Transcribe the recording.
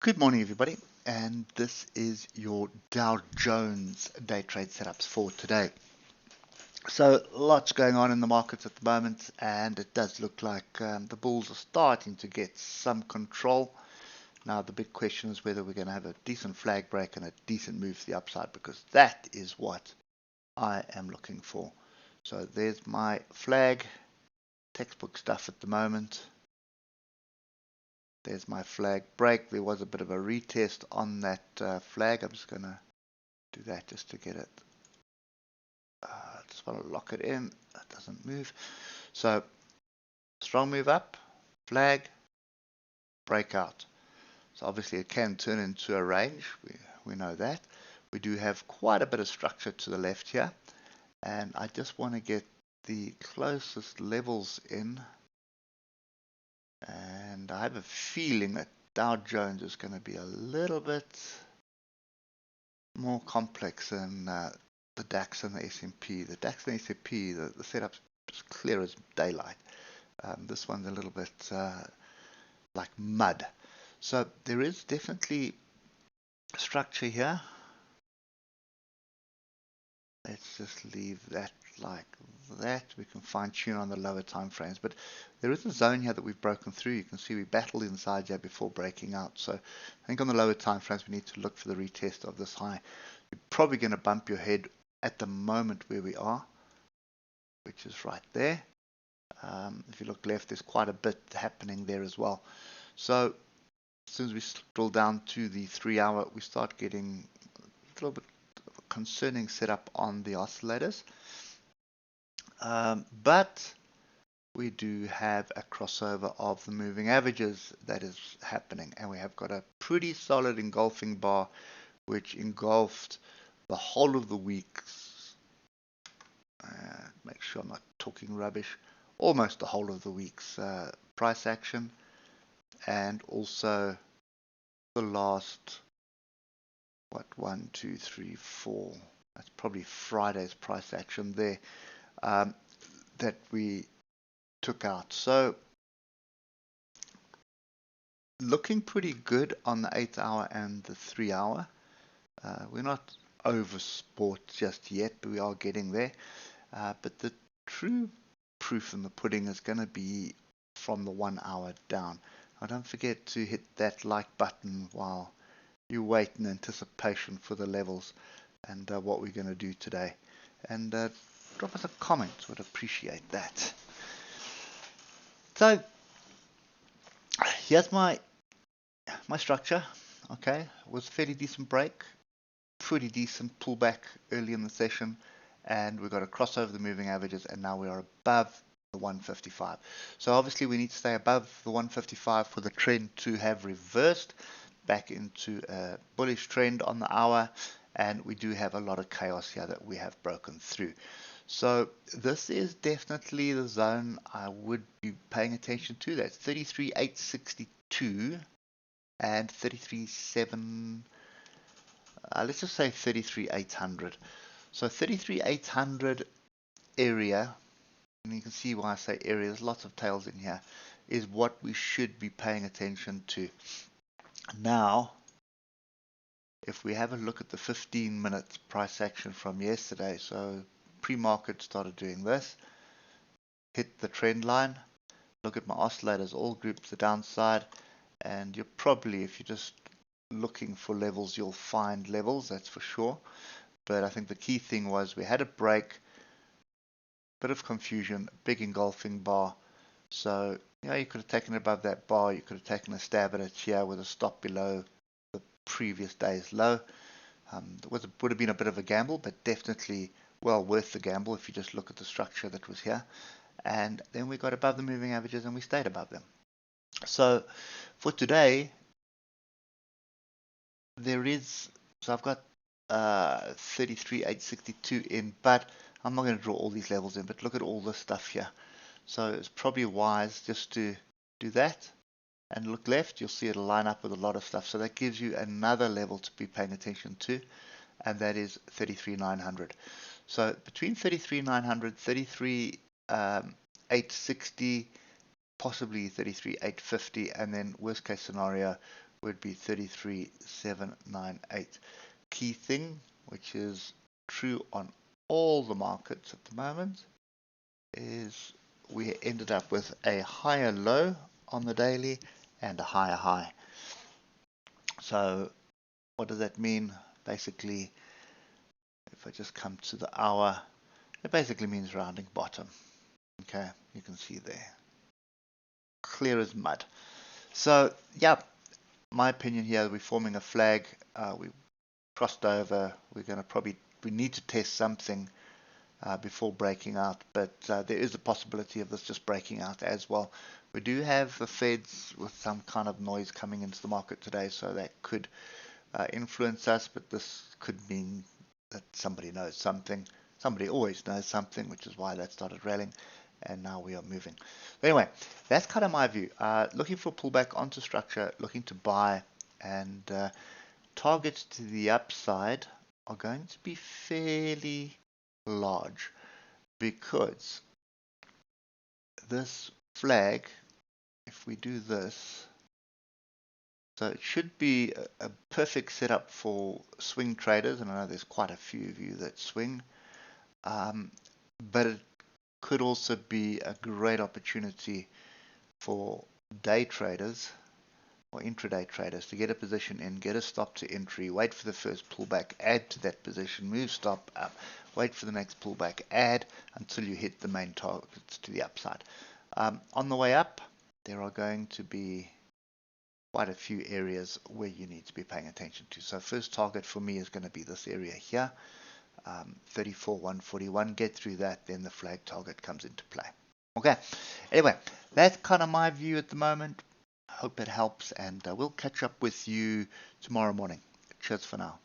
Good morning, everybody, and this is your Dow Jones day trade setups for today. So, lots going on in the markets at the moment, and it does look like the bulls are starting to get some control. Now, the big question is whether we're going to have a decent flag break and a decent move to the upside, because that is what I am looking for. So, there's my flag, textbook stuff at the moment. There's my flag break. There was a bit of a retest on that flag. I'm just going to do that just to get it. Just want to lock it in. It doesn't move. So strong move up, flag, breakout. So obviously it can turn into a range. We know that. We do have quite a bit of structure to the left here. And I just want to get the closest levels in. And I have a feeling that Dow Jones is going to be a little bit more complex than the DAX and the S&P. The DAX and the S&P, the setup's as clear as daylight. This one's a little bit like mud. So there is definitely structure here. Let's just leave that like that. We can fine tune on the lower time frames, but there is a zone here that we've broken through. You can see we battled inside here before breaking out. So I think on the lower time frames we need to look for the retest of this high. You're probably going to bump your head at the moment where we are, which is right there. If you look left, there's quite a bit happening there as well. So as soon as we drill down to the 3 hour, we start getting a little bit of a concerning setup on the oscillators. But we do have a crossover of the moving averages that is happening, and we have got a pretty solid engulfing bar which engulfed the whole of the week's, make sure I'm not talking rubbish, almost the whole of the week's price action, and also the last, what, 1, 2, 3, 4, that's probably Friday's price action there, that we took out. So looking pretty good on the 8 hour and the 3 hour. We're not oversport just yet, but we are getting there. But the true proof in the pudding is going to be from the 1 hour down. Now don't forget to hit that like button while you wait in anticipation for the levels and what we're going to do today. And drop us a comment, would appreciate that. So here's my structure. Okay, it was a fairly decent break, pretty decent pullback early in the session, and we got a crossover the moving averages, and now we are above the 155. So obviously we need to stay above the 155 for the trend to have reversed back into a bullish trend on the hour, and we do have a lot of chaos here that we have broken through. So this is definitely the zone I would be paying attention to. That's 33,862 and 33,700. Let's just say 33,800. So 33,800 area, and you can see why I say area, there's lots of tails in here, is what we should be paying attention to. Now, if we have a look at the 15-minute price action from yesterday, so pre-market started doing this, hit the trend line, look at my oscillators, all groups the downside, and you're probably, if you're just looking for levels, you'll find levels, that's for sure. But I think the key thing was we had a break, bit of confusion, big engulfing bar. So you know, you could have taken it above that bar, you could have taken a stab at it here with a stop below the previous day's low. It would have been a bit of a gamble, but definitely well worth the gamble if you just look at the structure that was here. And then we got above the moving averages and we stayed above them. So for today, so I've got 33,862 in, but I'm not going to draw all these levels in, but look at all this stuff here. So it's probably wise just to do that and look left. You'll see it'll line up with a lot of stuff. So that gives you another level to be paying attention to, and that is 33,900. So between 33,900, 33,860, possibly 33,850, and then worst case scenario, would be 33,798. Key thing, which is true on all the markets at the moment, is we ended up with a higher low on the daily and a higher high. So what does that mean? Basically, if I just come to the hour, it basically means rounding bottom. Okay, you can see there, clear as mud. So yeah, my opinion here, we're forming a flag. We crossed over. We need to test something before breaking out, but there is a possibility of this just breaking out as well. We do have the Feds with some kind of noise coming into the market today, so that could influence us, but this could mean that somebody knows something. Somebody always knows something, which is why that started rallying, and now we are moving. But anyway, that's kind of my view. Looking for pullback onto structure, looking to buy, and targets to the upside are going to be fairly large, because this flag, if we do this, so it should be a perfect setup for swing traders, and I know there's quite a few of you that swing, but it could also be a great opportunity for day traders or intraday traders to get a position in, get a stop to entry, wait for the first pullback, add to that position, move stop up, wait for the next pullback, add until you hit the main targets to the upside. On the way up, there are going to be quite a few areas where you need to be paying attention to. So first target for me is going to be this area here, 34,141. Get through that, then the flag target comes into play. Okay, anyway, that's kind of my view at the moment. I hope it helps, and we'll catch up with you tomorrow morning. Cheers for now.